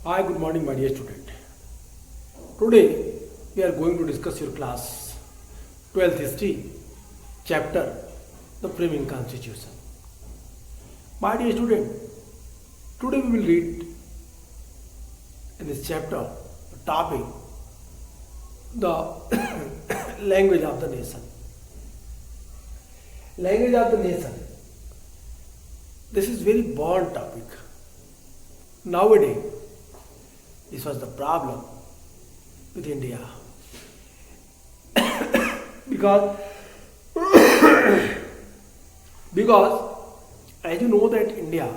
Hi, good morning, my dear student. Today we are going to discuss your class 12th history chapter the framing constitution. My dear student, today we will read in this chapter the topic the language of the nation. Language of the nation. This is very born topic. Nowadays, this was the problem with India because because as you know that India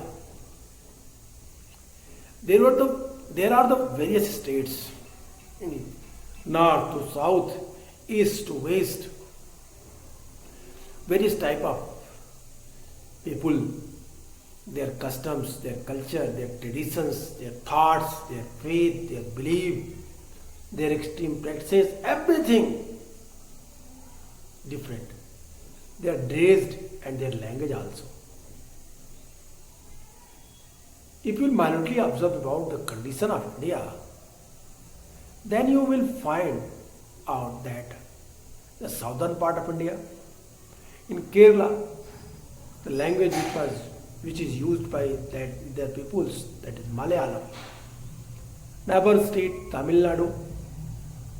there are the various states in north to south, east to west, various type of people, their customs, their culture, their traditions, their thoughts, their faith, their belief, their extreme practices, everything different. They are dressed and their language also. If you minutely observe about the condition of India, then you will find out that the southern part of India, in Kerala, the language which is used by their peoples, that is Malayalam. Neighbor state Tamil Nadu,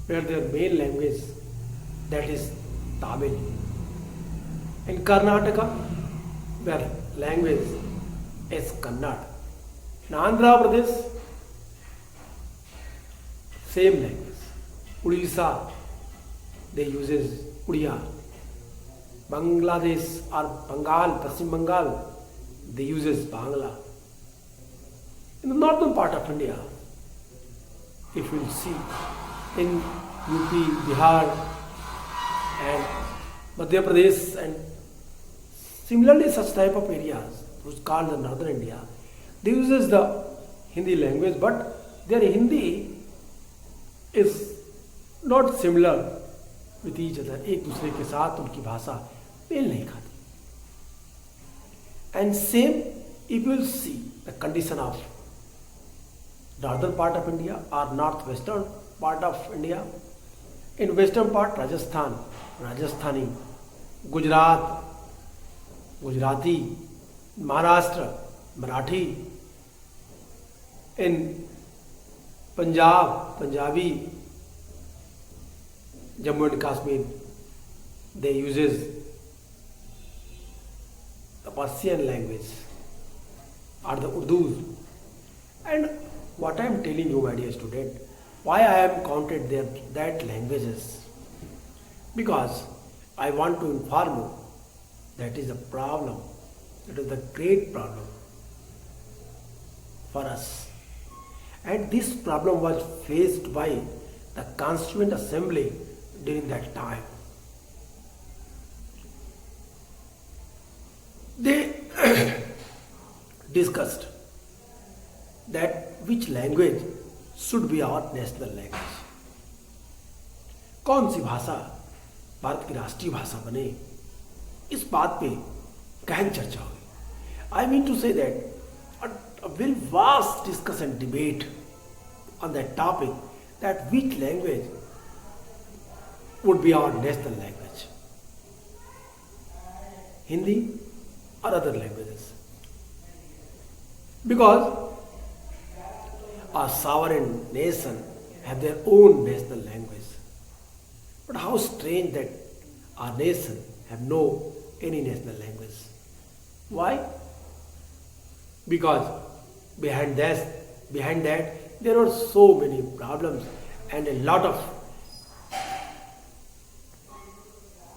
where their main language, that is Tamil. In Karnataka, where language is Kannada. In Andhra Pradesh, same language. Odisha, they uses Udiya. Bangladesh or Bengal, Pasim Bengal, they uses Bangla. In the northern part of India, if you see in UP, Bihar and Madhya Pradesh and similarly such type of areas which is called the northern India, they uses the Hindi language, but their Hindi is not similar with each other. एक दूसरे के साथ उनकी भाषा mail नहीं खाती. And same, if you will see the condition of northern part of India or northwestern part of India, in western part Rajasthan, Rajasthani, Gujarat, Gujarati, Maharashtra, Marathi, in Punjab, Punjabi, Jammu and Kashmir, they uses the Persian language or the Urdu. And what I am telling you, my dear student, why I have counted that languages? Because I want to inform you that is a problem. It is the great problem for us. And this problem was faced by the Constituent Assembly during that time. They discussed that which language should be our national language. कौन सी भाषा भारत की राष्ट्रीय भाषा बने, इस बात पे गहन चर्चा हुई. I mean to say that a very vast discussion debate on that topic, that which language would be our national language, Hindi or other languages, because a sovereign nation have their own national language. But how strange that our nation have no any national language. Why? Because behind that there are so many problems and a lot of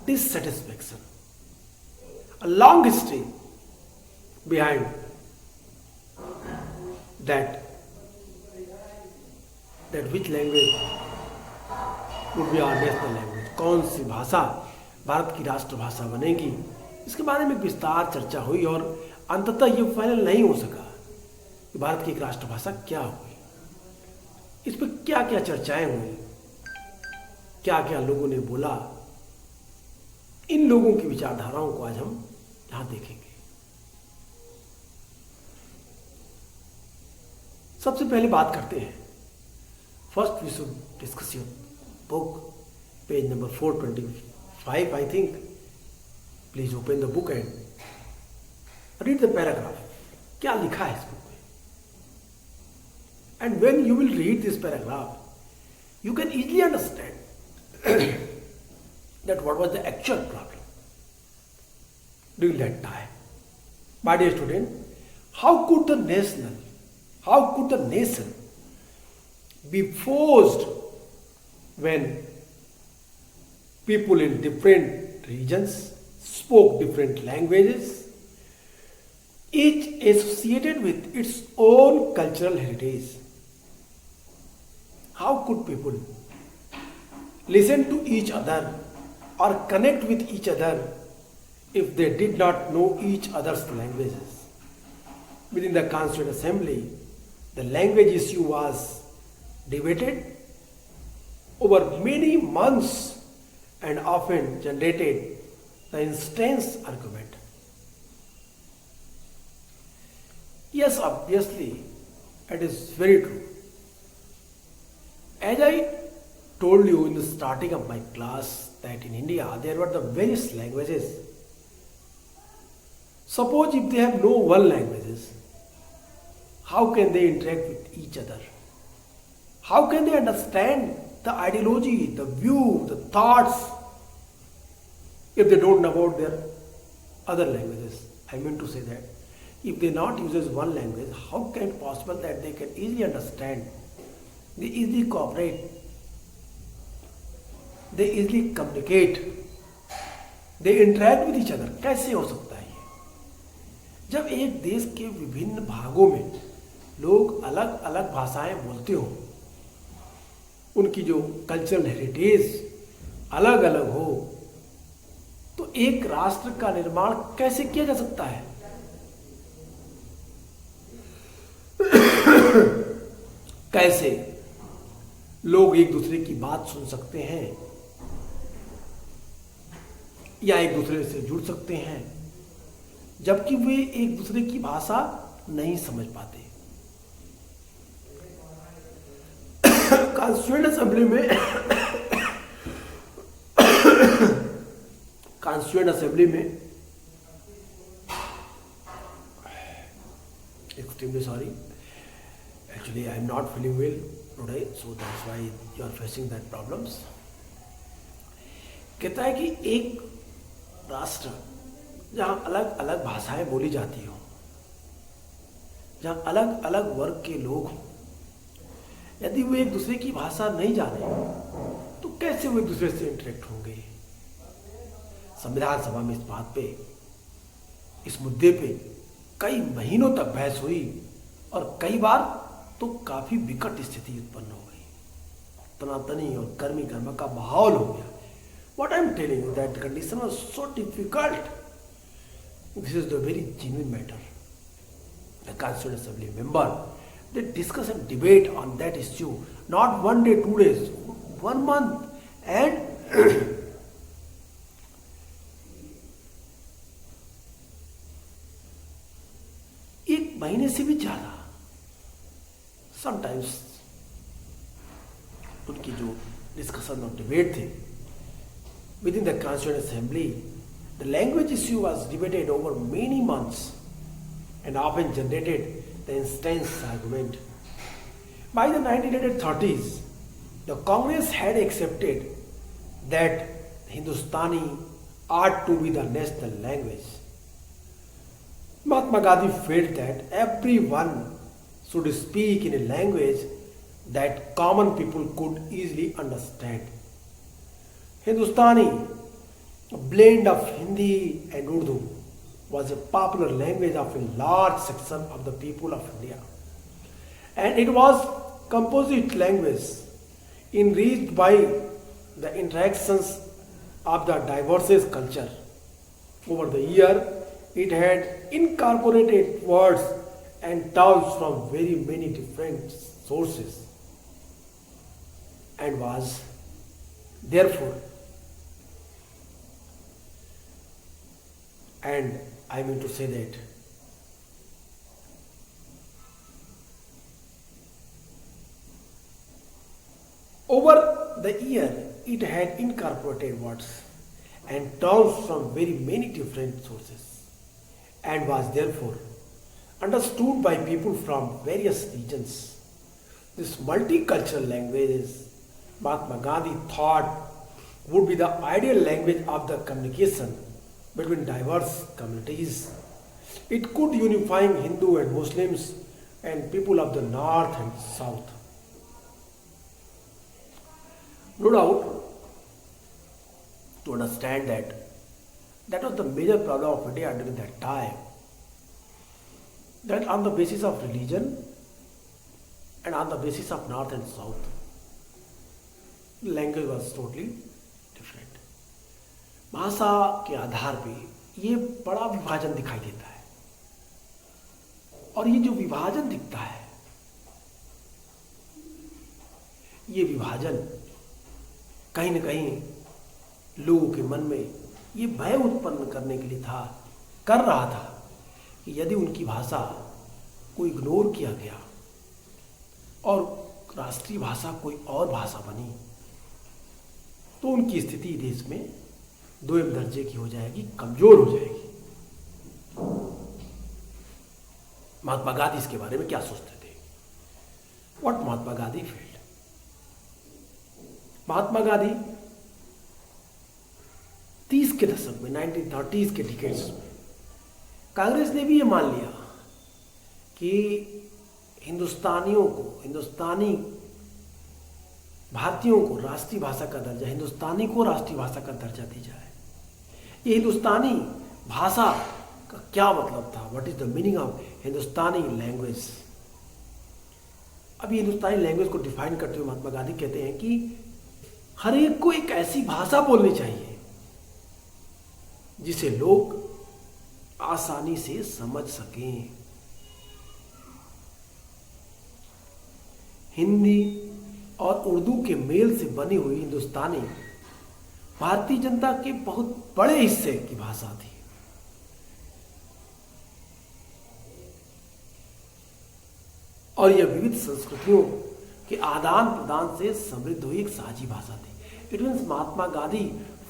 dissatisfaction. A long history behind that which language would be our national language, कौन सी भाषा भारत की राष्ट्रभाषा बनेगी, इसके बारे में विस्तार चर्चा हुई और अंततः ये फाइनल नहीं हो सका कि भारत की एक राष्ट्रभाषा क्या होगी. इस पर क्या क्या चर्चाएं हुई, क्या क्या लोगों ने बोला, इन लोगों की विचारधाराओं को आज हम यहाँ देखेंगे. सबसे पहले बात करते हैं. First, we should discuss your book, page number 425, I think. Please open the book and read the paragraph. क्या लिखा है इस बुक में? And when you will read this paragraph, you can easily understand that what was the actual problem during that time. My dear student, how could the nation be forced when people in different regions spoke different languages, each associated with its own cultural heritage? How could people listen to each other or connect with each other if they did not know each other's languages? Within the Constituent Assembly, the language issue was debated over many months and often generated the intense argument. Yes, obviously, it is very true. As I told you in the starting of my class that in India there were the various languages. Suppose if they have no one languages, how can they interact with each other? How can they understand the ideology, the view, the thoughts if they don't know about their other languages? I mean to say that if they not uses one language, how can it possible that they can easily understand, they easily cooperate, they easily communicate, they interact with each other? कैसे हो सकता है ये? जब एक देश के विभिन्न भागों में लोग अलग अलग भाषाएं बोलते हो, उनकी जो कल्चरल हेरिटेज अलग अलग हो, तो एक राष्ट्र का निर्माण कैसे किया जा सकता है? कैसे लोग एक दूसरे की बात सुन सकते हैं या एक दूसरे से जुड़ सकते हैं जबकि वे एक दूसरे की भाषा नहीं समझ पाते? कॉन्स्टिट्यूएंट असेंबली में extremely sorry, actually I am not feeling well today, so that's why you are facing that problems. कहता है कि एक राष्ट्र जहां अलग अलग भाषाएं बोली जाती हो, जहां अलग अलग वर्ग के लोग हों, यदि वो एक दूसरे की भाषा नहीं जाने तो कैसे वो एक दूसरे से इंटरेक्ट होंगे? संविधान सभा में इस बात पे, इस मुद्दे पे कई महीनों तक बहस हुई और कई बार तो काफी विकट स्थिति उत्पन्न हो गई, तनातनी और गर्मी गर्मा का माहौल हो गया. What I am telling you that the condition was so difficult. This is the very genuine matter. The Constituent Assembly member, they discuss and debate on that issue, not 1 day, 2 days, 1 month, and एक महीने से भी ज्यादा. Sometimes उनकी जो discussion और debate थे within the Constituent Assembly, the language issue was debated over many months and often generated the intense argument. By the 1930s, the Congress had accepted that Hindustani ought to be the national language. Mahatma Gandhi felt that everyone should speak in a language that common people could easily understand. Hindustani, a blend of Hindi and Urdu, was a popular language of a large section of the people of India. And it was composite language enriched by the interactions of the diverse culture. Over the year, it had incorporated words and terms from very many different sources and was therefore, and I mean to say that Over the year, it had incorporated words and terms from very many different sources and was therefore understood by people from various regions. This multicultural language, Mahatma Gandhi thought would be the ideal language of the communication between diverse communities. It could unifying Hindu and Muslims and people of the north and south. No doubt, to understand that was the major problem of India during that time. That on the basis of religion and on the basis of north and south, language was totally different. भाषा के आधार पे ये बड़ा विभाजन दिखाई देता है, और ये जो विभाजन दिखता है, ये विभाजन कहीं न कहीं लोगों के मन में ये भय उत्पन्न करने के लिए कर रहा था कि यदि उनकी भाषा को इग्नोर किया गया और राष्ट्रीय भाषा कोई और भाषा बनी तो उनकी स्थिति देश में दोयम दर्जे की हो जाएगी, कमजोर हो जाएगी। महात्मा गांधी इसके बारे में क्या सोचते थे? What Mahatma Gandhi feeled? महात्मा गांधी 30 के दशक में 1930s के डिकेड्स में कांग्रेस ने भी ये मान लिया कि हिंदुस्तानियों को, हिंदुस्तानी भारतीयों को राष्ट्रीय भाषा का दर्जा, हिंदुस्तानी को राष्ट्रीय भाषा का दर्जा दी जाए। ये हिंदुस्तानी भाषा का क्या मतलब था? What is the meaning of Hindustani language? अभी हिंदुस्तानी लैंग्वेज को डिफाइन करते हुए महात्मा गांधी कहते हैं कि हर एक को एक ऐसी भाषा बोलनी चाहिए जिसे लोग आसानी से समझ सकें। हिंदी और उर्दू के मेल से बनी हुई हिंदुस्तानी भारतीय जनता के बहुत बड़े हिस्से की भाषा थी। और यह विविध संस्कृतियों के आदान प्रदान से समृद्ध हुई एक साझी भाषा थी। It means Mahatma Gandhi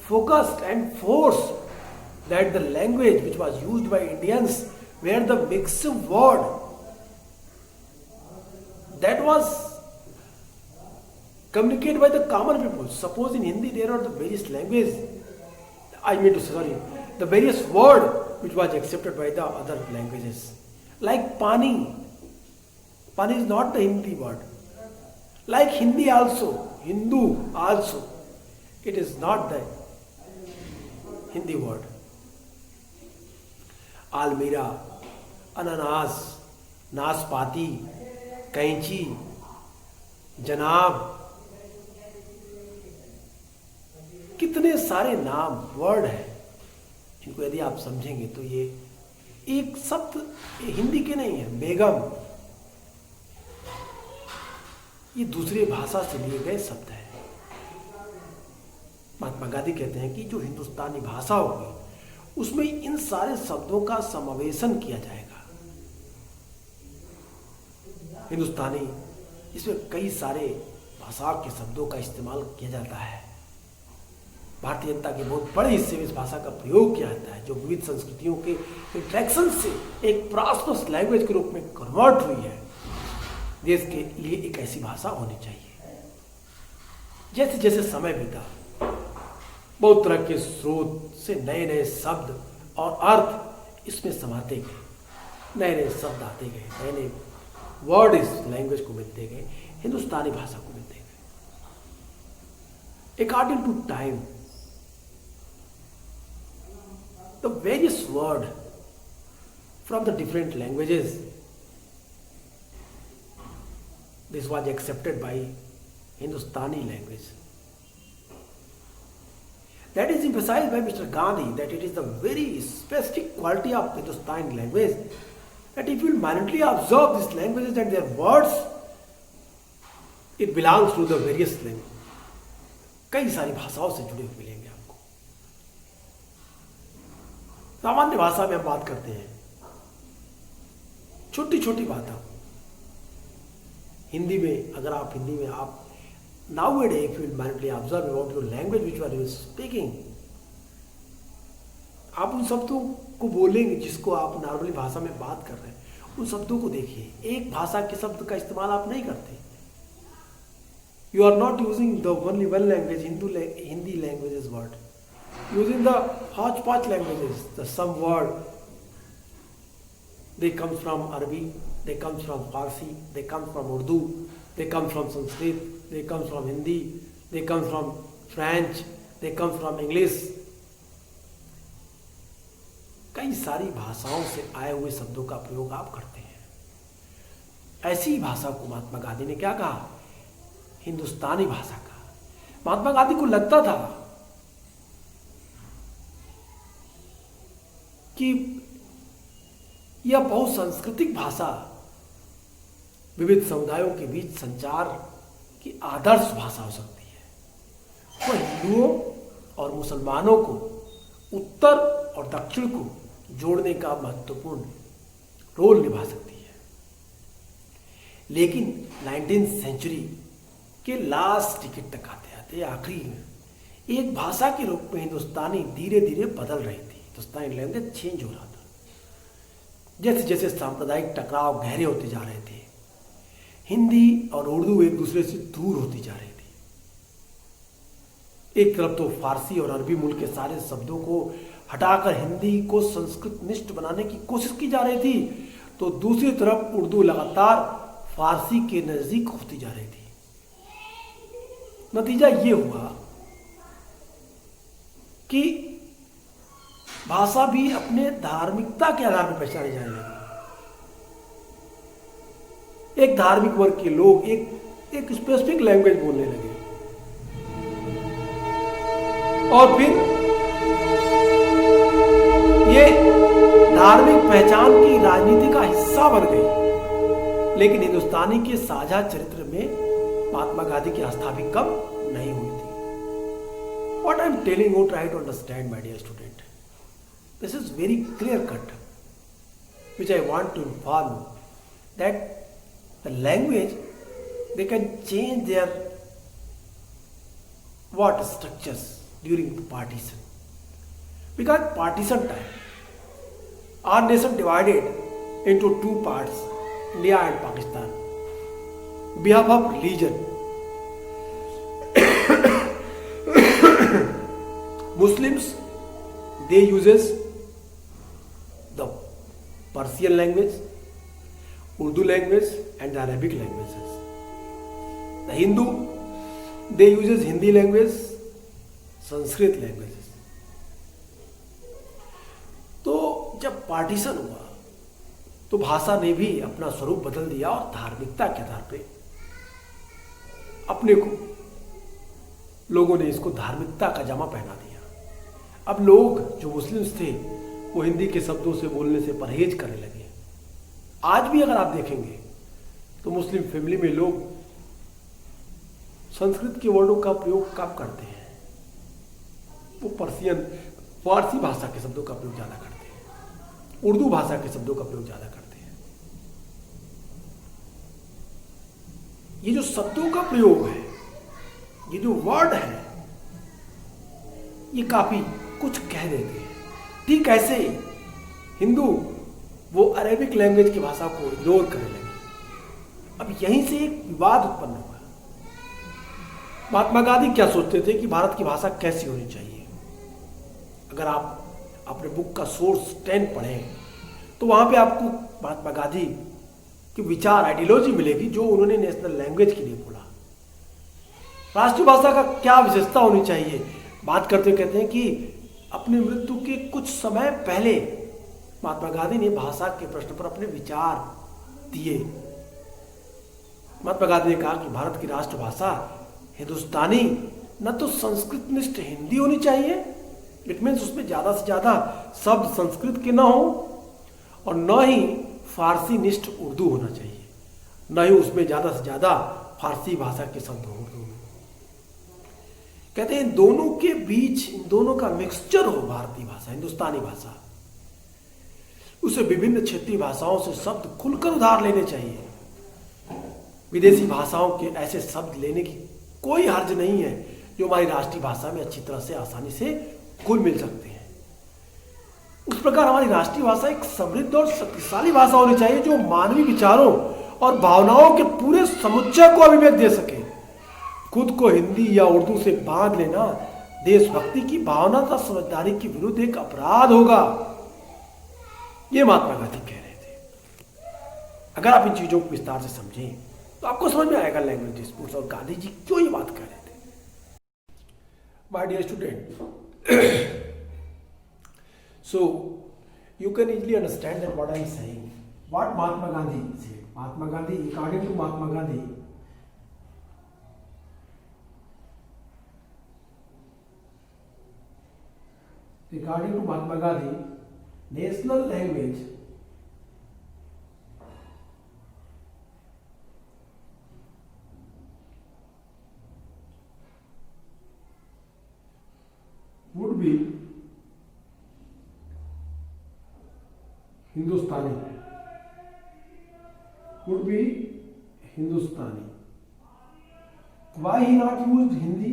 focused and forced that the language which was used by Indians were the mixed word that was communicated by the common people. Suppose in Hindi there are the various languages, the various word which was accepted by the other languages. Like pani. Pani is not the Hindi word. Like Hindi also, Hindu also. It is not the Hindi word. Almira, ananas, नाशपाती, कैंची, जनाब, कितने सारे नाम word हैं। इनको यदि आप समझेंगे तो ये एक शब्द हिंदी के नहीं है। बेगम, ये दूसरी भाषा से लिए गए शब्द हैं। महात्मा गांधी कहते हैं कि जो हिंदुस्तानी भाषा होगी उसमें इन सारे शब्दों का समावेशन किया जाएगा। हिंदुस्तानी, इसमें कई सारे भाषा के शब्दों का इस्तेमाल किया जाता है। भारतीय जनता के बहुत बड़े हिस्से में इस भाषा का प्रयोग किया जाता है, जो विविध संस्कृतियों के इंटरेक्शन से एक प्रॉस्परस लैंग्वेज के रूप में कन्वर्ट हुई है। देश के लिए एक ऐसी भाषा होनी चाहिए। जैसे जैसे समय बीता, बहुत तरह के स्रोत से नए नए शब्द और अर्थ इसमें समाते गए, नए नए शब्द आते गए, नए नए वर्ड इस लैंग्वेज को मिलते गए, हिंदुस्तानी भाषा को मिलते गए। According to time, the various word from the different languages, this was accepted by Hindustani language. That is emphasized by Mr. Gandhi, that it is the very specific quality of Hindustani language, that if you minutely observe these languages and their words, it belongs to the various languages. कई सारी भाषाओं से जुड़े हुए मिलेंगे आपको। सामान्य भाषा में हम बात करते हैं, छोटी छोटी बातों। हिंदी में, अगर आप हिंदी में आप nowadays if you will mindfully observe about your language which you are speaking, आप उन शब्दों को बोलेंगे जिसको आप नॉर्मली भाषा में बात कर रहे हैं, उन शब्दों को देखिए, एक भाषा के शब्द का इस्तेमाल आप नहीं करते. You are not using the only one language, Hindi language is what? Using the hodgepodge languages, the some word, they come from Arabic, they come from Farsi, they come from Urdu, they come from Sanskrit, they come from Hindi, they come from French, they come from English. कई सारी भाषाओं से आए हुए शब्दों का प्रयोग आप करते हैं. ऐसी भाषा को महात्मा गांधी ने क्या कहा? हिंदुस्तानी भाषा का. महात्मा गांधी को लगता था कि यह बहुसांस्कृतिक भाषा विविध समुदायों के बीच संचार की आदर्श भाषा हो सकती है. वह हिंदुओं और मुसलमानों को, उत्तर और दक्षिण को जोड़ने का महत्वपूर्ण रोल निभा सकती है. लेकिन 19th सेंचुरी के लास्ट टिकट तक आते आते आखिरी में एक भाषा के रूप में हिंदुस्तानी धीरे धीरे बदल रही थी. हिंदुस्तानी लैंग्वेज चेंज हो रहा था. जैसे जैसे सांप्रदायिक टकराव गहरे होते जा रहे थे, हिंदी और उर्दू एक दूसरे से दूर होती जा रही थी. एक तरफ तो फारसी और अरबी मूल के सारे शब्दों को हटाकर हिंदी को संस्कृत निष्ठ बनाने की कोशिश की जा रही थी, तो दूसरी तरफ उर्दू लगातार फारसी के नजदीक होती जा रही थी. नतीजा ये हुआ कि भाषा भी अपने धार्मिकता के आधार पर पहचाने जाने लगी. एक धार्मिक वर्ग के लोग एक स्पेसिफिक लैंग्वेज बोलने लगे और फिर ये धार्मिक पहचान की राजनीति का हिस्सा बन गई. लेकिन हिंदुस्तानी के साझा चरित्र में महात्मा गांधी की आस्था भी कम नहीं हुई थी. What I am telling you, try to understand, my dear student. This is very clear cut, which I want to inform you that the language, they can change their what structures during the partition. Because partition time, our nation divided into two parts, India and Pakistan, behalf of religion. Muslims, they uses the Persian language, Urdu language and the Arabic languages. The Hindu, they uses Hindi language, Sanskrit languages. तो जब partition हुआ तो भाषा ने भी अपना स्वरूप बदल दिया और धार्मिकता के आधार पे अपने को लोगों ने इसको धार्मिकता का जामा पहना दिया. अब लोग जो मुस्लिम्स थे वो हिंदी के शब्दों से बोलने से परहेज करने लगे. आज भी अगर आप देखेंगे तो मुस्लिम फैमिली में लोग संस्कृत के वर्डों का प्रयोग कम करते हैं. वो पर्शियन, फारसी भाषा के शब्दों का प्रयोग ज्यादा करते हैं, उर्दू भाषा के शब्दों का प्रयोग ज्यादा करते हैं. ये जो शब्दों का प्रयोग है, ये जो वर्ड है, ये काफी कुछ कह देते हैं. ठीक ऐसे हिंदू वो अरेबिक लैंग्वेज की भाषा को इग्नोर करने लगे. अब यहीं से एक विवाद उत्पन्न हुआ. महात्मा गांधी क्या सोचते थे कि भारत की भाषा कैसी होनी चाहिए. अगर आप अपने बुक का सोर्स 10 पढ़ें तो वहां पे आपको महात्मा गांधी की विचार, आइडियोलॉजी मिलेगी जो उन्होंने नेशनल लैंग्वेज के लिए बोला. राष्ट्रीय भाषा का क्या विशेषता होनी चाहिए, बात करते हुए कहते हैं कि अपनी मृत्यु के कुछ समय पहले महात्मा गांधी ने भाषा के प्रश्न पर अपने विचार दिए. महात्मा गांधी ने कहा कि भारत की राष्ट्रभाषा हिंदुस्तानी, न तो संस्कृत निष्ठ हिंदी होनी चाहिए, इट मीन्स उसमें ज्यादा से ज्यादा शब्द संस्कृत के ना हो, और न ही फारसी निष्ठ उर्दू होना चाहिए, न ही उसमें ज्यादा से ज्यादा फारसी भाषा के शब्द हों. कहते हैं इन दोनों के बीच, इन दोनों का मिक्सचर हो भारतीय भाषा, हिंदुस्तानी भाषा. उसे विभिन्न क्षेत्रीय भाषाओं से शब्द खुलकर उधार लेने चाहिए. विदेशी भाषाओं के ऐसे शब्द लेने की कोई हर्ज नहीं है, जो हमारी राष्ट्रीय भाषा में अच्छी तरह से आसानी से घुल मिल सकते हैं। उस प्रकार हमारी राष्ट्रीय भाषा एक समृद्ध और शक्तिशाली भाषा होनी चाहिए, जो मानवीय विचारों और भावनाओं के पूरे समुच्चय को अभिव्यक्त दे सके। खुद को हिंदी या उर्दू से बांध लेना देशभक्ति की भावना तथा समझदारी के विरुद्ध एक अपराध होगा, ये महात्मा गांधी कह रहे थे। अगर आप इन चीजों को विस्तार से समझें तो आपको समझ में आएगा लैंग्वेज डिस्प्यूट्स और गांधी जी क्यों ये बात कह रहे थे। My dear student, so you can easily understand that what I am saying. What Mahatma Gandhi said. Mahatma Gandhi, according to Mahatma Gandhi, national language would be Hindustani. Would be Hindustani. Why he not used Hindi?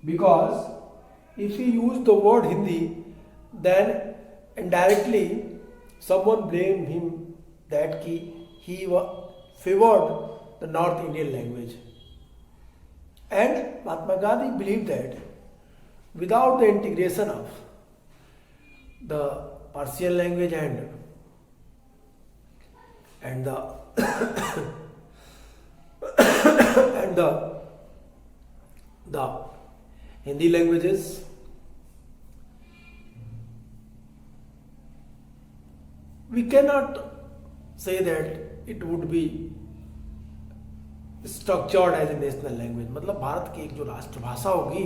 Because if he used the word Hindi, then indirectly someone blamed him that he favored the North Indian language. And Mahatma Gandhi believed that without the integration of the Persian language and the and the Hindi languages, we cannot say that it would be structured as a national language. मतलब भारत की एक जो राष्ट्रभाषा होगी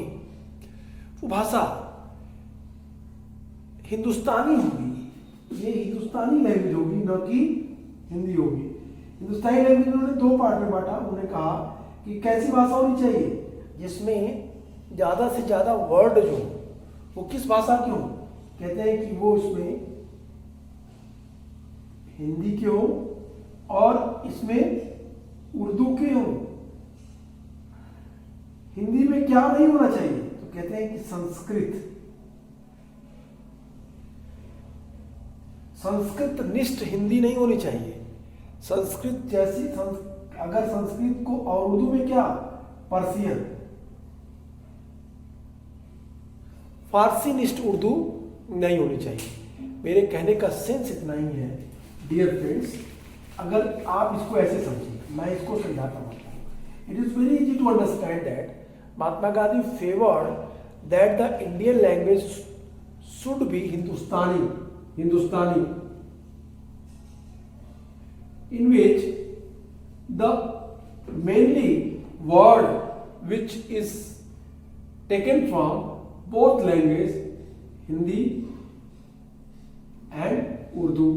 वो भाषा हिंदुस्तानी होगी, ये हिंदुस्तानी लैंग्वेज होगी, न कि हिंदी होगी। हिंदुस्तानी लैंग्वेज उन्होंने दो पार्ट में बांटा। उन्होंने कहा कि कैसी भाषा होनी चाहिए जिसमें ज़्यादा से ज़्यादा वर्ड जो वो किस भाषा के हों, कहते हैं कि वो इसमें हिंदी के हो और इसमें उर्दू के हो। हिंदी में क्या नहीं होना चाहिए, तो कहते हैं कि संस्कृत निष्ठ हिंदी नहीं होनी चाहिए। संस्कृत जैसी अगर संस्कृत को और उर्दू में क्या पर्सियन, फारसी निष्ठ उर्दू नहीं होनी चाहिए। मेरे कहने का सेंस इतना ही है डियर फ्रेंड्स, अगर आप इसको ऐसे समझिए, मैं इसको समझाता हूँ। It is very easy to understand that Mahatma Gandhi favoured that the Indian language should be Hindustani, in which the mainly word which is taken from both language Hindi and Urdu.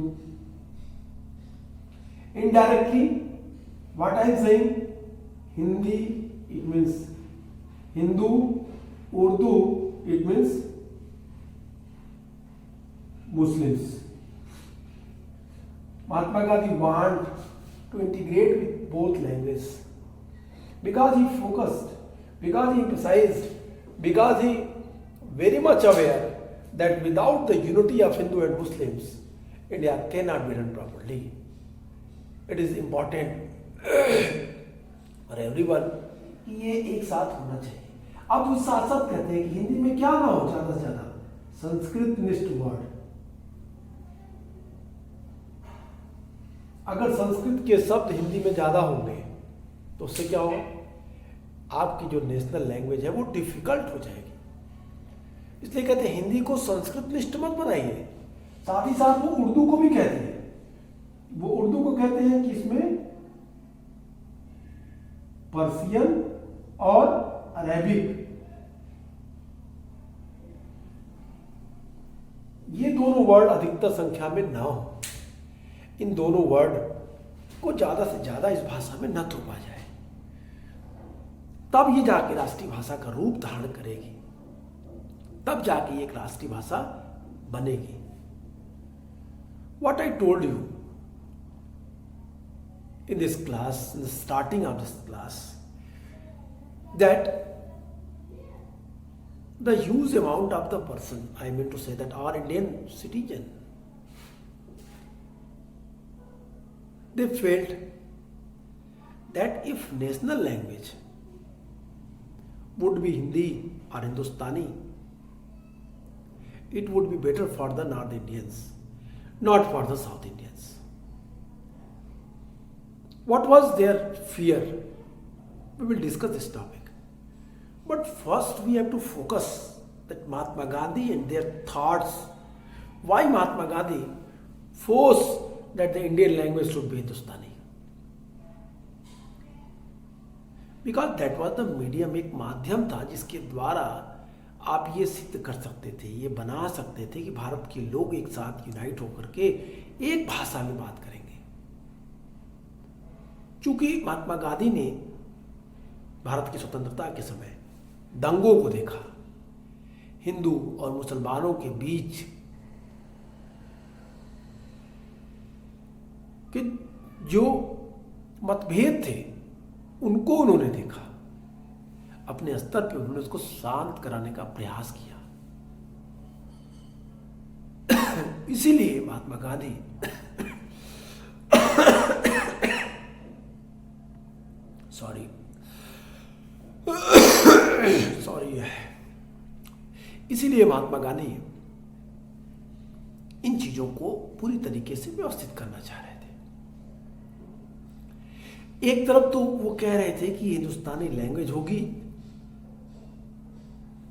Indirectly, what I am saying, Hindi it means Hindu, Urdu it means Muslims. Mahatma Gandhi want to integrate with both languages because he focused, because he emphasized, because he very much aware that without the unity of Hindu and Muslims, India cannot be run properly. It is important for everyone कि ये एक साथ होना चाहिए। अब उस साथ साथ कहते हैं कि हिंदी में क्या ना हो ज्यादा से ज्यादा संस्कृत निष्ठ वर्ड। अगर संस्कृत के शब्द हिंदी में ज्यादा होंगे तो उससे क्या होगा, आपकी जो नेशनल लैंग्वेज है वो डिफिकल्ट हो जाएगी। इसलिए कहते हैं हिंदी को संस्कृत निष्ठ मत बनाइए। साथ ही साथ वो उर्दू को भी कहते हैं, वो उर्दू को कहते हैं कि इसमें पर्सियन और अरेबिक ये दोनों वर्ड अधिकतर संख्या में ना हो। इन दोनों वर्ड को ज्यादा से ज्यादा इस भाषा में न थोपा जाए, तब ये जाके राष्ट्रीय भाषा का रूप धारण करेगी, तब जाके एक राष्ट्रीय भाषा बनेगी। What I told you in this class, in the starting of this class, that the huge amount of the person, I mean to say that our Indian citizen, they felt that if national language would be Hindi or Hindustani, it would be better for the North Indians, not for the South Indians. What was their fear? We will discuss this topic. But first we have to focus that Mahatma Gandhi and their thoughts. Why Mahatma Gandhi forced that the Indian language should be Hindustani? Because that was the medium, एक माध्यम था जिसके द्वारा आप ये सिद्ध कर सकते थे, ये बना सकते थे कि भारत के लोग एक साथ यूनाइट होकर के एक भाषा में बात करेंगे। चूंकि महात्मा गांधी ने भारत की स्वतंत्रता के समय दंगों को देखा, हिंदू और मुसलमानों के बीच कि जो मतभेद थे उनको उन्होंने देखा, अपने स्तर पर उन्होंने उसको शांत कराने का प्रयास किया। इसीलिए महात्मा गांधी सॉरी इसीलिए महात्मा गांधी इन चीजों को पूरी तरीके से व्यवस्थित करना चाह रहे थे। एक तरफ तो वो कह रहे थे कि हिंदुस्तानी लैंग्वेज होगी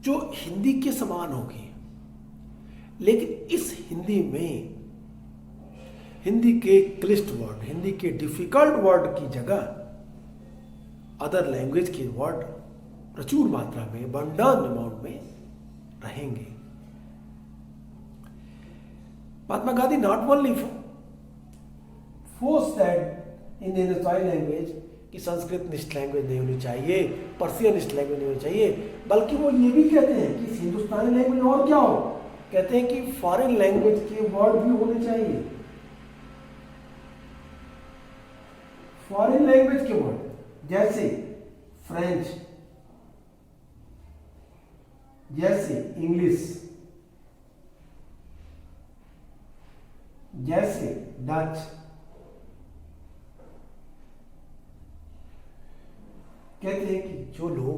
जो हिंदी के समान होगी, लेकिन इस हिंदी में हिंदी के क्लिष्ट वर्ड, हिंदी के डिफिकल्ट वर्ड की जगह अदर लैंग्वेज के वर्ड प्रचुर मात्रा में, अबंडंट अमाउंट में रहेंगे। Mahatma Gandhi not only force that in Hindustani language कि संस्कृत निष्ठ लैंग्वेज नहीं होनी चाहिए, पर्शियन निष्ठ लैंग्वेज नहीं होनी चाहिए, बल्कि वो ये भी कहते हैं कि हिंदुस्तानी लैंग्वेज और क्या हो, कहते हैं कि फॉरेन लैंग्वेज के वर्ड भी होने चाहिए। फॉरेन लैंग्वेज के वर्ड जैसे फ्रेंच, जैसे इंग्लिश, जैसे डच, कहते हैं कि जो लोग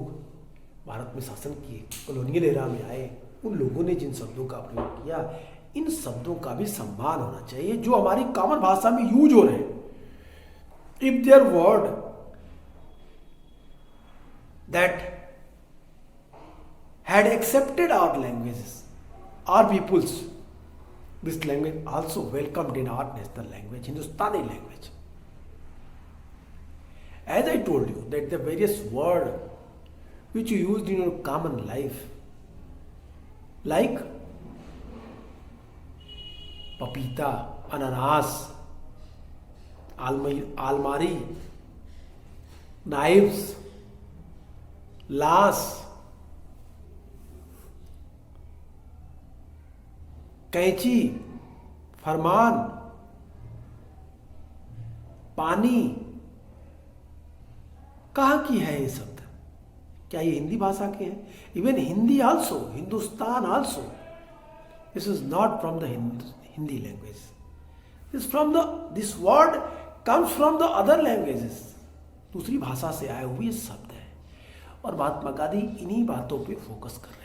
भारत में शासन किए, कॉलोनियल एरा में आए, उन लोगों ने जिन शब्दों का प्रयोग किया, इन शब्दों का भी सम्मान होना चाहिए जो हमारी कॉमन भाषा में यूज हो रहे हैं। If their word that had accepted our languages, our peoples, this language also welcomed in our national language, Hindustani language. As I told you that the various words which you used in your common life, like papita, ananas, almari, knives, lash, कैंची, फरमान, पानी, कहाँ की है ये शब्द? क्या ये हिंदी भाषा के हैं? Even Hindi also, Hindustan also, this is not from the Hindi language, this word comes from the other languages, दूसरी भाषा से आए हुए शब्द है। और महात्मा गांधी इन्हीं बातों पे फोकस कर रहे थे।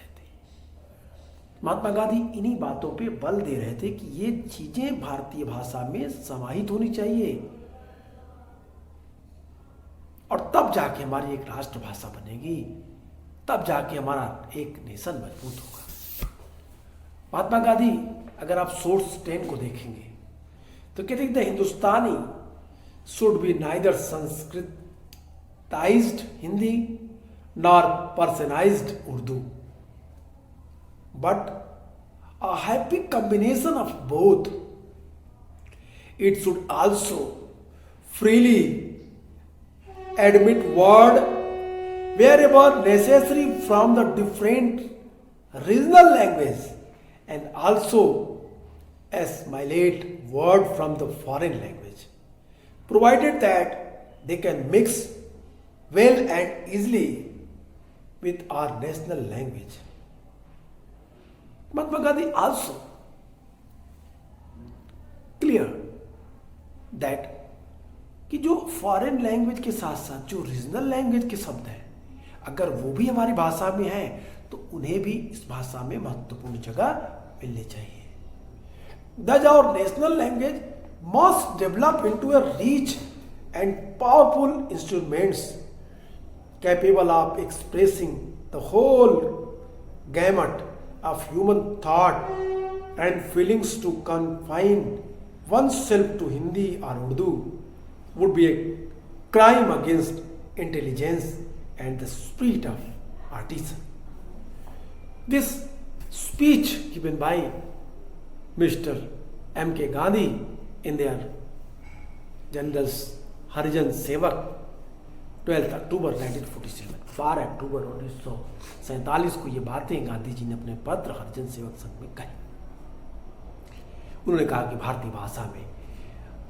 महात्मा गांधी इन्हीं बातों पे बल दे रहे थे कि ये चीजें भारतीय भाषा में समाहित होनी चाहिए और तब जाके हमारी एक राष्ट्रभाषा बनेगी, तब जाके हमारा एक नेशन मजबूत होगा। महात्मा गांधी अगर आप सोर्स 10 को देखेंगे तो कहते हैं the Hindustani should be neither Sanskritized Hindi nor Persianized Urdu, but a happy combination of both. It should also freely admit word wherever necessary from the different regional language and also assimilate word from the foreign language. provided that they can mix well and easily with our national language. Mahatma Gandhi also clear that कि जो foreign language के साथ साथ जो regional language के शब्द हैं, अगर वो भी हमारी भाषा में हैं तो उन्हें भी इस भाषा में महत्वपूर्ण जगह मिलनी चाहिए. Thus our national language must develop into a rich and powerful instruments capable of expressing the whole gamut of human thought and feelings. To confine oneself to Hindi or Urdu would be a crime against intelligence and the spirit of artisan. This speech given by Mr. M.K. Gandhi in their General's Harijan Sevak 12 अक्टूबर 1947, 12 अक्टूबर 1947 को ये बातें गांधी जी ने अपने पत्र हरिजन सेवक संघ में कही. उन्होंने कहा कि भारतीय भाषा में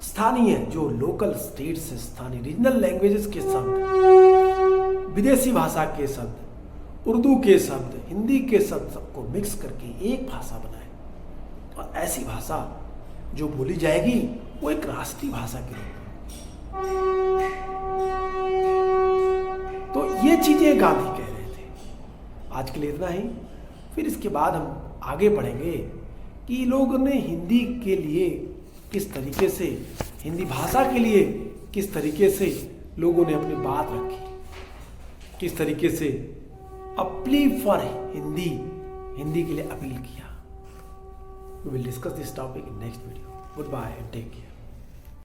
स्थानीय जो लोकल स्टेट से स्थानीय रीजनल लैंग्वेजेस के शब्द, विदेशी भाषा के शब्द, उर्दू के शब्द, हिंदी के शब्द सबको मिक्स करके एक भाषा बनाए और ऐसी भाषा जो बोली जाएगी वो एक राष्ट्रीय भाषा के रूप में. तो ये चीजें गांधी कह रहे थे. आज के लिए इतना ही. फिर इसके बाद हम आगे बढ़ेंगे कि लोगों ने हिंदी के लिए किस तरीके से, हिंदी भाषा के लिए किस तरीके से लोगों ने अपनी बात रखी, किस तरीके से अपील फॉर हिंदी, हिंदी के लिए अपील किया. We will discuss this topic in next video. Goodbye and take care.